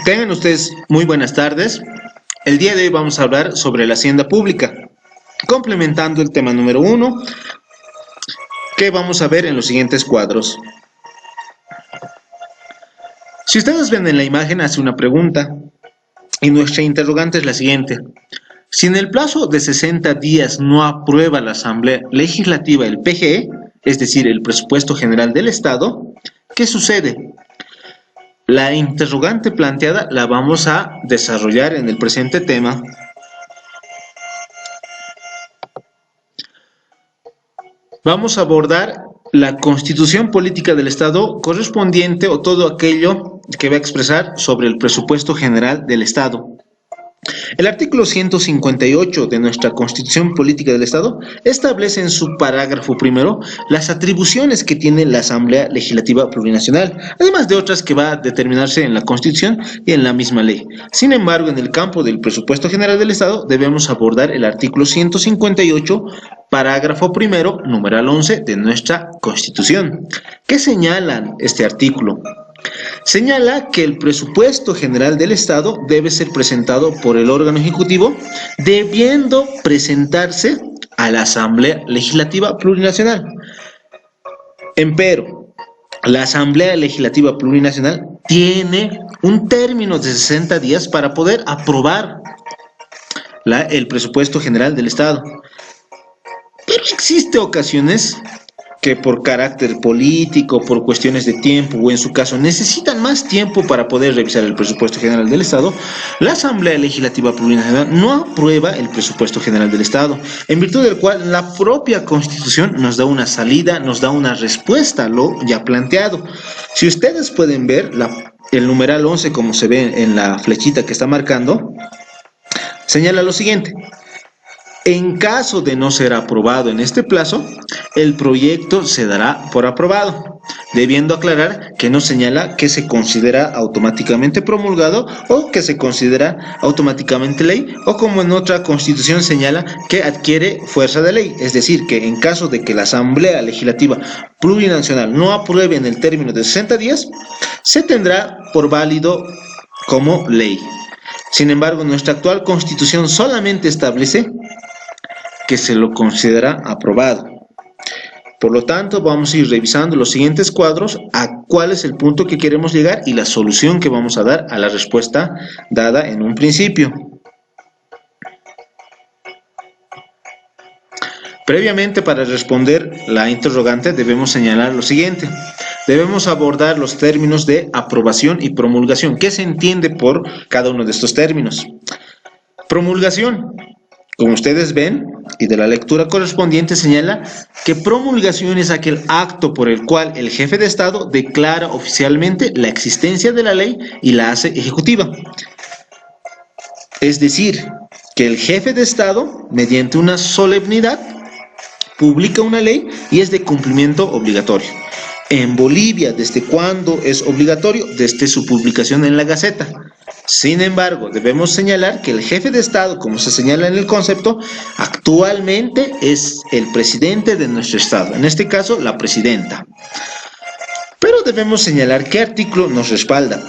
Tengan ustedes muy buenas tardes. El día de hoy vamos a hablar sobre la hacienda pública, complementando el tema número 1, que vamos a ver en los siguientes cuadros. Si ustedes ven en la imagen, hace una pregunta, y nuestra interrogante es la siguiente. Si en el plazo de 60 días no aprueba la Asamblea Legislativa el PGE, es decir, el Presupuesto General del Estado, ¿qué sucede? La interrogante planteada la vamos a desarrollar en el presente tema. Vamos a abordar la Constitución Política del Estado correspondiente o todo aquello que va a expresar sobre el presupuesto general del Estado. El artículo 158 de nuestra Constitución Política del Estado establece en su parágrafo primero las atribuciones que tiene la Asamblea Legislativa Plurinacional, además de otras que va a determinarse en la Constitución y en la misma ley. Sin embargo, en el campo del presupuesto general del Estado debemos abordar el artículo 158, parágrafo primero, numeral 11 de nuestra Constitución. ¿Qué señalan este artículo? Señala que el presupuesto general del Estado debe ser presentado por el órgano ejecutivo, debiendo presentarse a la Asamblea Legislativa Plurinacional. Empero, la Asamblea Legislativa Plurinacional tiene un término de 60 días para poder aprobar el presupuesto general del Estado. Pero existen ocasiones que por carácter político, por cuestiones de tiempo o en su caso necesitan más tiempo para poder revisar el presupuesto general del Estado, la Asamblea Legislativa Plurinacional no aprueba el presupuesto general del Estado, en virtud del cual la propia Constitución nos da una salida, nos da una respuesta a lo ya planteado. Si ustedes pueden ver el numeral 11, como se ve en la flechita que está marcando, señala lo siguiente. En caso de no ser aprobado en este plazo, el proyecto se dará por aprobado, debiendo aclarar que no señala que se considera automáticamente promulgado o que se considera automáticamente ley, o como en otra constitución señala que adquiere fuerza de ley, es decir, que en caso de que la Asamblea Legislativa Plurinacional no apruebe en el término de 60 días, se tendrá por válido como ley. Sin embargo, nuestra actual constitución solamente establece que se lo considera aprobado. Por lo tanto, vamos a ir revisando los siguientes cuadros a cuál es el punto que queremos llegar y la solución que vamos a dar a la respuesta dada en un principio. Previamente, para responder la interrogante, debemos señalar lo siguiente. Debemos abordar los términos de aprobación y promulgación. ¿Qué se entiende por cada uno de estos términos? Promulgación. Como ustedes ven, y de la lectura correspondiente señala que promulgación es aquel acto por el cual el jefe de Estado declara oficialmente la existencia de la ley y la hace ejecutiva. Es decir, que el jefe de Estado, mediante una solemnidad, publica una ley y es de cumplimiento obligatorio. En Bolivia, ¿desde cuándo es obligatorio? Desde su publicación en la Gaceta. Sin embargo, debemos señalar que el jefe de Estado, como se señala en el concepto, actualmente es el presidente de nuestro Estado, en este caso la presidenta. Pero debemos señalar qué artículo nos respalda.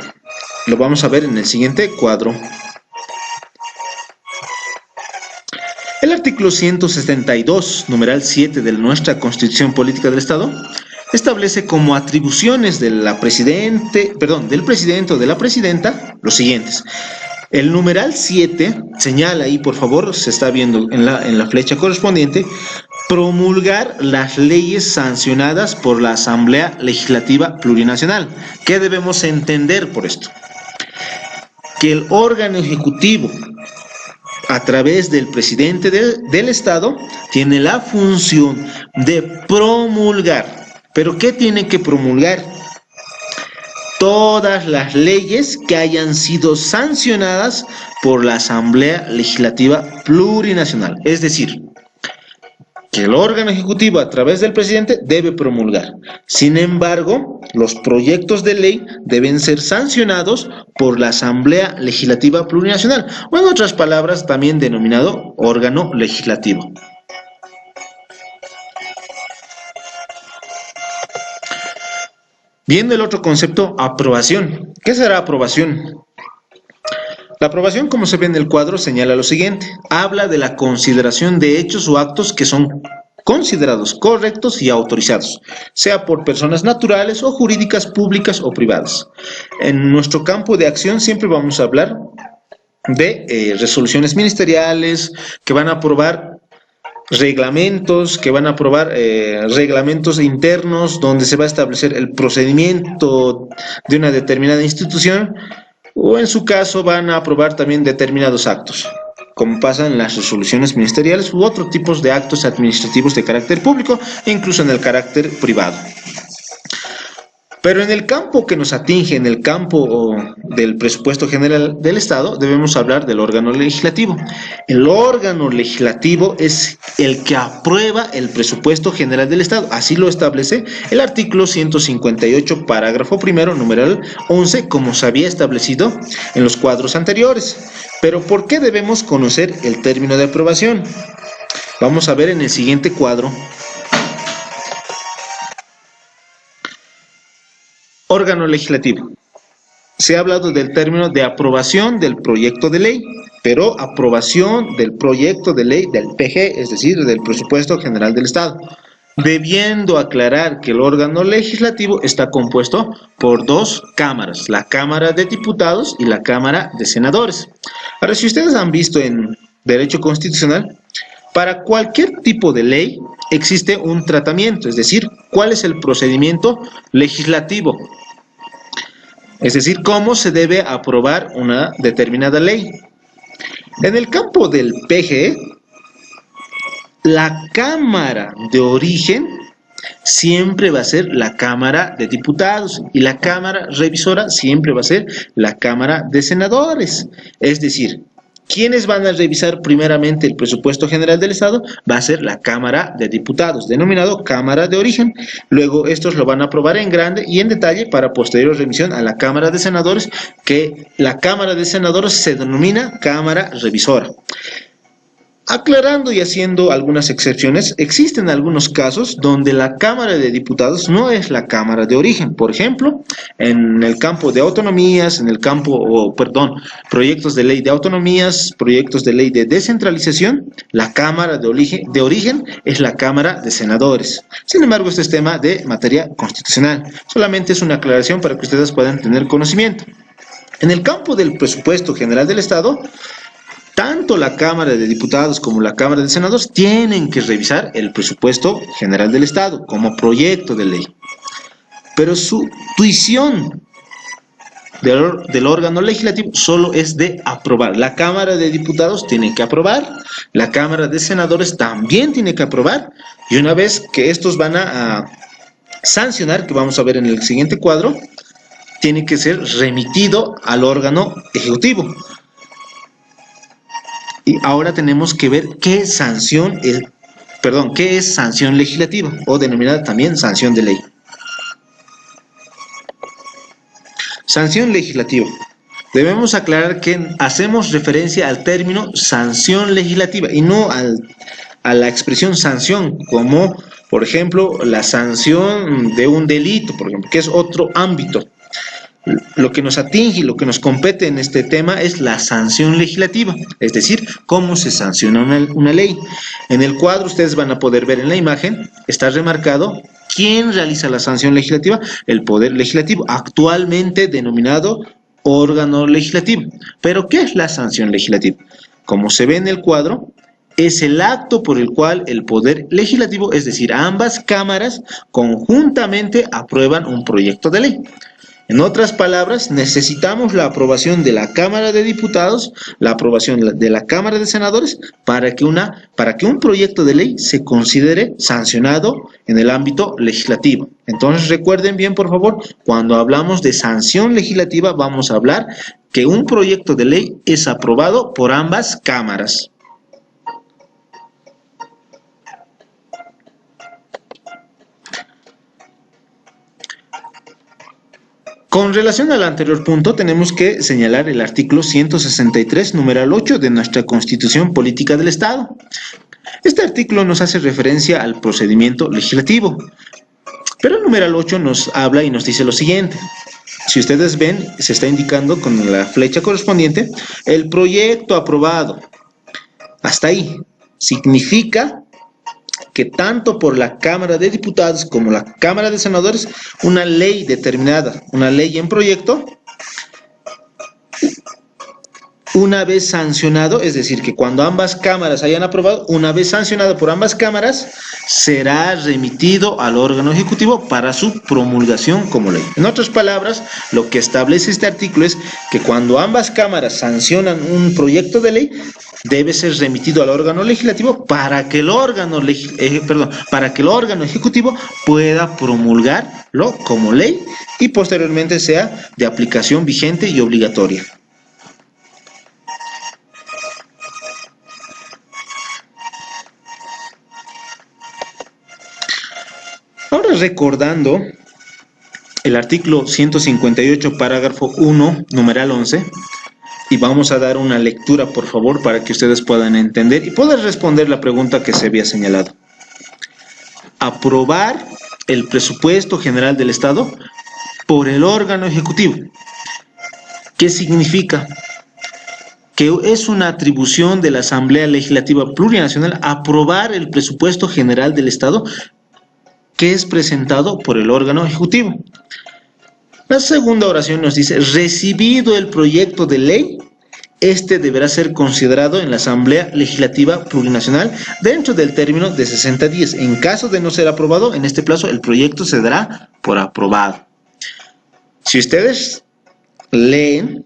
Lo vamos a ver en el siguiente cuadro. El artículo 172, numeral 7 de nuestra Constitución Política del Estado, establece como atribuciones del presidente o de la presidenta los siguientes. El numeral 7 señala ahí, por favor, se está viendo en la flecha correspondiente, promulgar las leyes sancionadas por la Asamblea Legislativa Plurinacional. ¿Qué debemos entender por esto? Que el órgano ejecutivo, a través del presidente del Estado, tiene la función de promulgar. ¿Pero qué tiene que promulgar? Todas las leyes que hayan sido sancionadas por la Asamblea Legislativa Plurinacional. Es decir, que el órgano ejecutivo a través del presidente debe promulgar. Sin embargo, los proyectos de ley deben ser sancionados por la Asamblea Legislativa Plurinacional, o en otras palabras también denominado órgano legislativo. Viendo el otro concepto, aprobación. ¿Qué será aprobación? La aprobación, como se ve en el cuadro, señala lo siguiente. Habla de la consideración de hechos o actos que son considerados correctos y autorizados, sea por personas naturales o jurídicas, públicas o privadas. En nuestro campo de acción siempre vamos a hablar de resoluciones ministeriales que van a aprobar reglamentos, que van a aprobar reglamentos internos donde se va a establecer el procedimiento de una determinada institución, o en su caso van a aprobar también determinados actos, como pasa en las resoluciones ministeriales u otros tipos de actos administrativos de carácter público e incluso en el carácter privado. Pero en el campo que nos atinge, en el campo del presupuesto general del Estado, debemos hablar del órgano legislativo. El órgano legislativo es el que aprueba el presupuesto general del Estado. Así lo establece el artículo 158, parágrafo primero, numeral 11, como se había establecido en los cuadros anteriores. Pero ¿por qué debemos conocer el término de aprobación? Vamos a ver en el siguiente cuadro. Órgano legislativo. Se ha hablado del término de aprobación del proyecto de ley, pero aprobación del proyecto de ley del PG, es decir, del presupuesto general del Estado, debiendo aclarar que el órgano legislativo está compuesto por dos cámaras, la Cámara de Diputados y la Cámara de Senadores. Ahora, si ustedes han visto en Derecho Constitucional, para cualquier tipo de ley existe un tratamiento, es decir, cuál es el procedimiento legislativo. Es decir, cómo se debe aprobar una determinada ley. En el campo del PG, la Cámara de origen siempre va a ser la Cámara de Diputados y la Cámara revisora siempre va a ser la Cámara de Senadores. Es decir, ¿quiénes van a revisar primeramente el presupuesto general del Estado? Va a ser la Cámara de Diputados, denominado Cámara de Origen. Luego estos lo van a aprobar en grande y en detalle para posterior remisión a la Cámara de Senadores, que la Cámara de Senadores se denomina Cámara Revisora. Aclarando y haciendo algunas excepciones, existen algunos casos donde la Cámara de Diputados no es la Cámara de origen. Por ejemplo, en el campo de autonomías, en el campo, proyectos de ley de autonomías, proyectos de ley de descentralización, la Cámara de origen es la Cámara de Senadores. Sin embargo, este es tema de materia constitucional. Solamente es una aclaración para que ustedes puedan tener conocimiento. En el campo del presupuesto general del Estado, tanto la Cámara de Diputados como la Cámara de Senadores tienen que revisar el presupuesto general del Estado como proyecto de ley. Pero su tuición del órgano legislativo solo es de aprobar. La Cámara de Diputados tiene que aprobar, la Cámara de Senadores también tiene que aprobar, y una vez que estos van a sancionar, que vamos a ver en el siguiente cuadro, tiene que ser remitido al órgano ejecutivo. Y ahora tenemos que ver qué es sanción legislativa, o denominada también sanción de ley. Sanción legislativa. Debemos aclarar que hacemos referencia al término sanción legislativa y no a la expresión sanción, como por ejemplo la sanción de un delito, por ejemplo, que es otro ámbito. Lo que nos atinge y lo que nos compete en este tema es la sanción legislativa, es decir, cómo se sanciona una ley. En el cuadro ustedes van a poder ver en la imagen, está remarcado quién realiza la sanción legislativa, el Poder Legislativo, actualmente denominado órgano legislativo. ¿Pero qué es la sanción legislativa? Como se ve en el cuadro, es el acto por el cual el Poder Legislativo, es decir, ambas cámaras, conjuntamente aprueban un proyecto de ley. En otras palabras, necesitamos la aprobación de la Cámara de Diputados, la aprobación de la Cámara de Senadores, para que un proyecto de ley se considere sancionado en el ámbito legislativo. Entonces, recuerden bien, por favor, cuando hablamos de sanción legislativa, vamos a hablar que un proyecto de ley es aprobado por ambas cámaras. Con relación al anterior punto, tenemos que señalar el artículo 163, numeral 8 de nuestra Constitución Política del Estado. Este artículo nos hace referencia al procedimiento legislativo, pero el numeral 8 nos habla y nos dice lo siguiente. Si ustedes ven, se está indicando con la flecha correspondiente el proyecto aprobado. Hasta ahí. Significa que tanto por la Cámara de Diputados como la Cámara de Senadores, una ley determinada, una ley en proyecto, una vez sancionado, es decir, que cuando ambas cámaras hayan aprobado, una vez sancionado por ambas cámaras, será remitido al órgano ejecutivo para su promulgación como ley. En otras palabras, lo que establece este artículo es que cuando ambas cámaras sancionan un proyecto de ley, debe ser remitido al órgano legislativo para que el órgano, para que el órgano ejecutivo pueda promulgarlo como ley y posteriormente sea de aplicación vigente y obligatoria. Ahora recordando el artículo 158, parágrafo 1, numeral 11, y vamos a dar una lectura, por favor, para que ustedes puedan entender y puedan responder la pregunta que se había señalado. Aprobar el presupuesto general del Estado por el órgano ejecutivo. ¿Qué significa? Que es una atribución de la Asamblea Legislativa Plurinacional aprobar el presupuesto general del Estado que es presentado por el órgano ejecutivo. La segunda oración nos dice, recibido el proyecto de ley, este deberá ser considerado en la Asamblea Legislativa Plurinacional dentro del término de 60 días. En caso de no ser aprobado, en este plazo el proyecto se dará por aprobado. Si ustedes leen,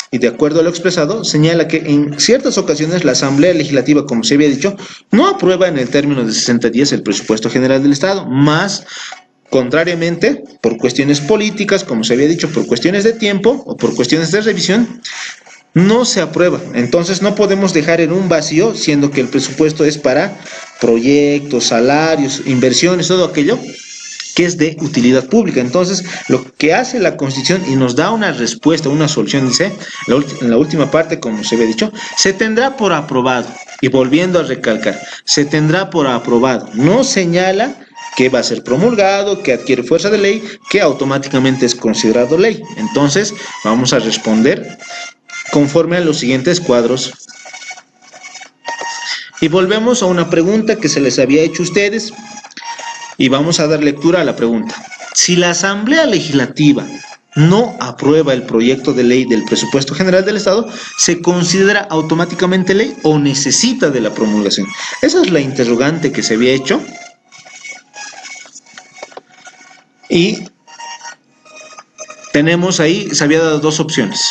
y de acuerdo a lo expresado, señala que en ciertas ocasiones la Asamblea Legislativa, como se había dicho, no aprueba en el término de 60 días el presupuesto general del Estado, más contrariamente, por cuestiones políticas, como se había dicho, por cuestiones de tiempo o por cuestiones de revisión, no se aprueba. Entonces no podemos dejar en un vacío, siendo que el presupuesto es para proyectos, salarios, inversiones, todo aquello que es de utilidad pública. Entonces, lo que hace la Constitución y nos da una respuesta, una solución, dice, en la última parte, como se había dicho, se tendrá por aprobado. Y volviendo a recalcar, se tendrá por aprobado. No señala que va a ser promulgado, que adquiere fuerza de ley, que automáticamente es considerado ley. Entonces, vamos a responder conforme a los siguientes cuadros. Y volvemos a una pregunta que se les había hecho a ustedes. Y vamos a dar lectura a la pregunta. Si la Asamblea Legislativa no aprueba el proyecto de ley del presupuesto general del Estado, ¿se considera automáticamente ley o necesita de la promulgación? Esa es la interrogante que se había hecho. Y tenemos ahí, se había dado dos opciones.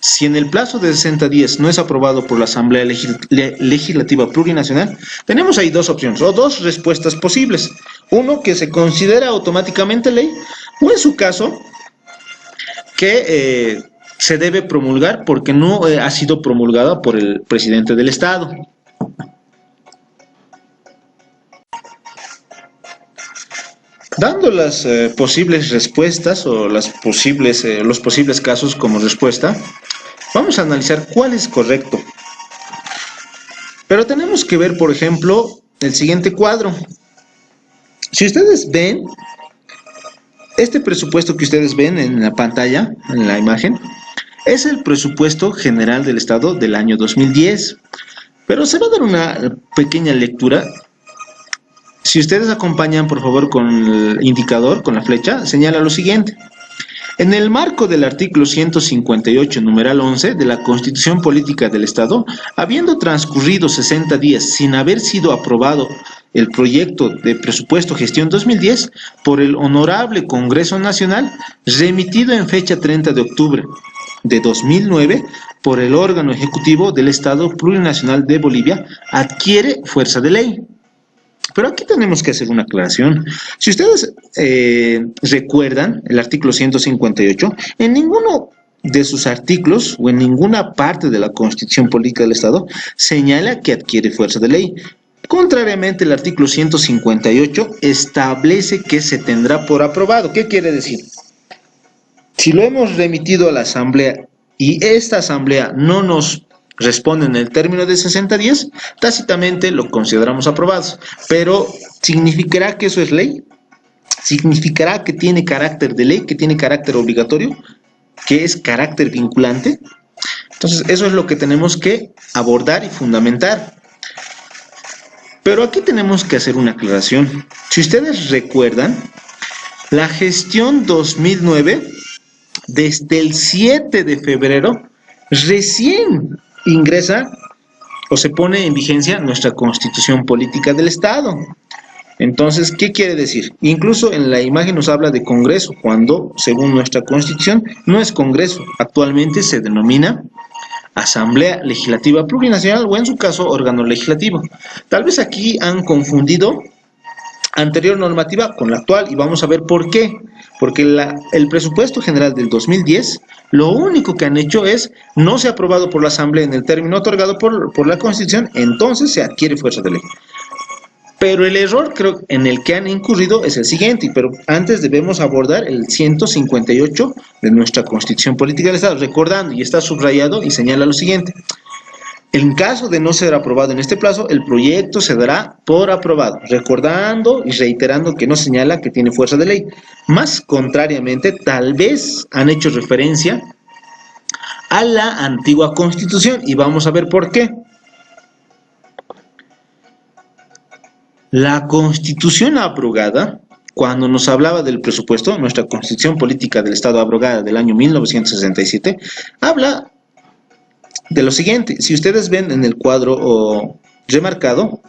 Si en el plazo de 60 días no es aprobado por la Asamblea Legislativa Plurinacional, tenemos ahí dos opciones o dos respuestas posibles. Uno, que se considera automáticamente ley, o en su caso, que se debe promulgar porque no ha sido promulgada por el presidente del Estado. Dando las posibles respuestas o los posibles casos como respuesta, vamos a analizar cuál es correcto. Pero tenemos que ver, por ejemplo, el siguiente cuadro. Si ustedes ven, este presupuesto que ustedes ven en la pantalla, en la imagen, es el presupuesto general del Estado del año 2010. Pero se va a dar una pequeña lectura. Si ustedes acompañan, por favor, con el indicador, con la flecha, señala lo siguiente. En el marco del artículo 158, numeral 11 de la Constitución Política del Estado, habiendo transcurrido 60 días sin haber sido aprobado el proyecto de presupuesto gestión 2010 por el Honorable Congreso Nacional, remitido en fecha 30 de octubre de 2009 por el órgano ejecutivo del Estado Plurinacional de Bolivia, adquiere fuerza de ley. Pero aquí tenemos que hacer una aclaración. Si ustedes recuerdan el artículo 158, en ninguno de sus artículos o en ninguna parte de la Constitución Política del Estado señala que adquiere fuerza de ley. Contrariamente, el artículo 158 establece que se tendrá por aprobado. ¿Qué quiere decir? Si lo hemos remitido a la Asamblea y esta Asamblea no nos responde en el término de 60 días, tácitamente lo consideramos aprobado. Pero, ¿significará que eso es ley? significará que tiene carácter de ley, que tiene carácter obligatorio, que es carácter vinculante. Entonces, eso es lo que tenemos que abordar y fundamentar. Pero aquí tenemos que hacer una aclaración. Si ustedes recuerdan, la gestión 2009, desde el 7 de febrero, recién ingresa o se pone en vigencia nuestra Constitución Política del Estado. Entonces, ¿qué quiere decir? Incluso en la imagen nos habla de Congreso, cuando, según nuestra Constitución, no es Congreso. Actualmente se denomina Asamblea Legislativa Plurinacional o, en su caso, órgano legislativo. Tal vez aquí han confundido anterior normativa con la actual y vamos a ver por qué. Porque el presupuesto general del 2010, lo único que han hecho es, no se ha aprobado por la Asamblea en el término otorgado por la Constitución, entonces se adquiere fuerza de ley. Pero el error creo en el que han incurrido es el siguiente, pero antes debemos abordar el 158 de nuestra Constitución Política del Estado, recordando, y está subrayado y señala lo siguiente: en caso de no ser aprobado en este plazo, el proyecto se dará por aprobado, recordando y reiterando que no señala que tiene fuerza de ley. Más contrariamente, tal vez han hecho referencia a la antigua Constitución y vamos a ver por qué. La Constitución abrogada, cuando nos hablaba del presupuesto, nuestra Constitución Política del Estado abrogada del año 1967, habla de lo siguiente. Si ustedes ven en el cuadro remarcado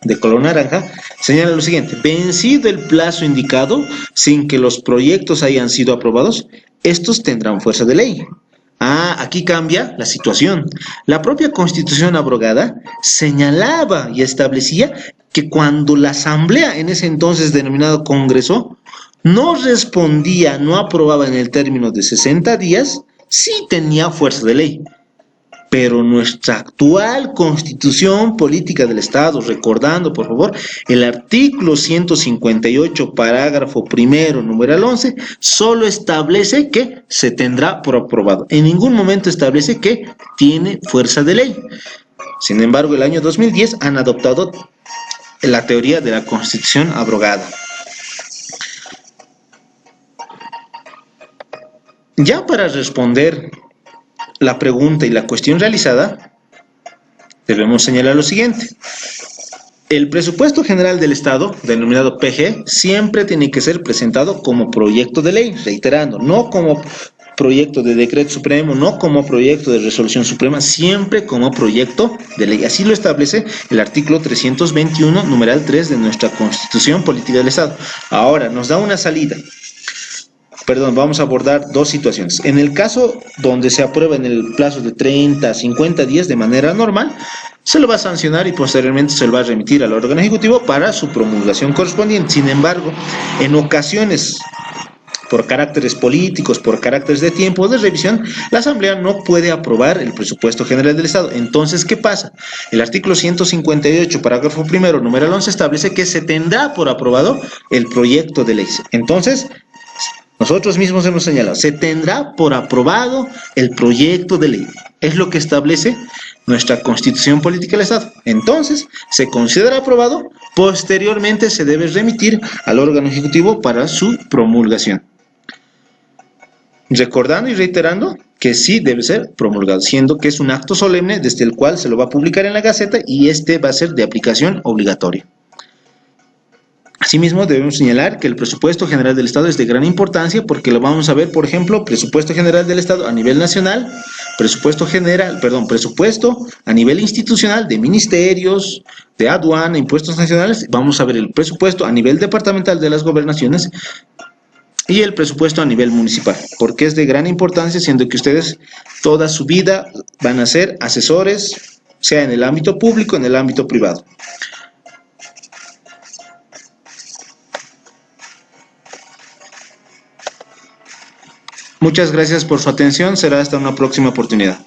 de color naranja, señala lo siguiente: vencido el plazo indicado sin que los proyectos hayan sido aprobados, estos tendrán fuerza de ley. Aquí cambia la situación. La propia Constitución abrogada señalaba y establecía que cuando la Asamblea, en ese entonces denominado Congreso, no respondía, no aprobaba en el término de 60 días, sí tenía fuerza de ley. Pero nuestra actual Constitución Política del Estado, recordando por favor, el artículo 158, parágrafo primero, numeral 11, solo establece que se tendrá por aprobado. En ningún momento establece que tiene fuerza de ley. Sin embargo, el año 2010 han adoptado la teoría de la Constitución abrogada. Ya para responder la pregunta y la cuestión realizada, debemos señalar lo siguiente: el presupuesto general del Estado, denominado PG, siempre tiene que ser presentado como proyecto de ley, reiterando, no como proyecto de decreto supremo, no como proyecto de resolución suprema, siempre como proyecto de ley. Así lo establece el artículo 321, numeral 3 de nuestra Constitución Política del Estado. Ahora, nos da una salida. Vamos a abordar dos situaciones. En el caso donde se aprueba en el plazo de 30 a 50 días de manera normal, se lo va a sancionar y posteriormente se lo va a remitir al órgano ejecutivo para su promulgación correspondiente. Sin embargo, en ocasiones, por caracteres políticos, por caracteres de tiempo de revisión, la Asamblea no puede aprobar el presupuesto general del Estado. Entonces, ¿qué pasa? El artículo 158, parágrafo primero, numeral 11, establece que se tendrá por aprobado el proyecto de ley. Entonces, nosotros mismos hemos señalado, se tendrá por aprobado el proyecto de ley. Es lo que establece nuestra Constitución Política del Estado. Entonces, se considera aprobado, posteriormente se debe remitir al órgano ejecutivo para su promulgación. Recordando y reiterando que sí debe ser promulgado, siendo que es un acto solemne desde el cual se lo va a publicar en la Gaceta y este va a ser de aplicación obligatoria. Asimismo, debemos señalar que el presupuesto general del Estado es de gran importancia porque lo vamos a ver, por ejemplo, presupuesto general del Estado a nivel nacional, presupuesto a nivel institucional de ministerios, de aduana, impuestos nacionales. Vamos a ver el presupuesto a nivel departamental de las gobernaciones y el presupuesto a nivel municipal, porque es de gran importancia, siendo que ustedes toda su vida van a ser asesores, sea en el ámbito público, en el ámbito privado. Muchas gracias por su atención, será hasta una próxima oportunidad.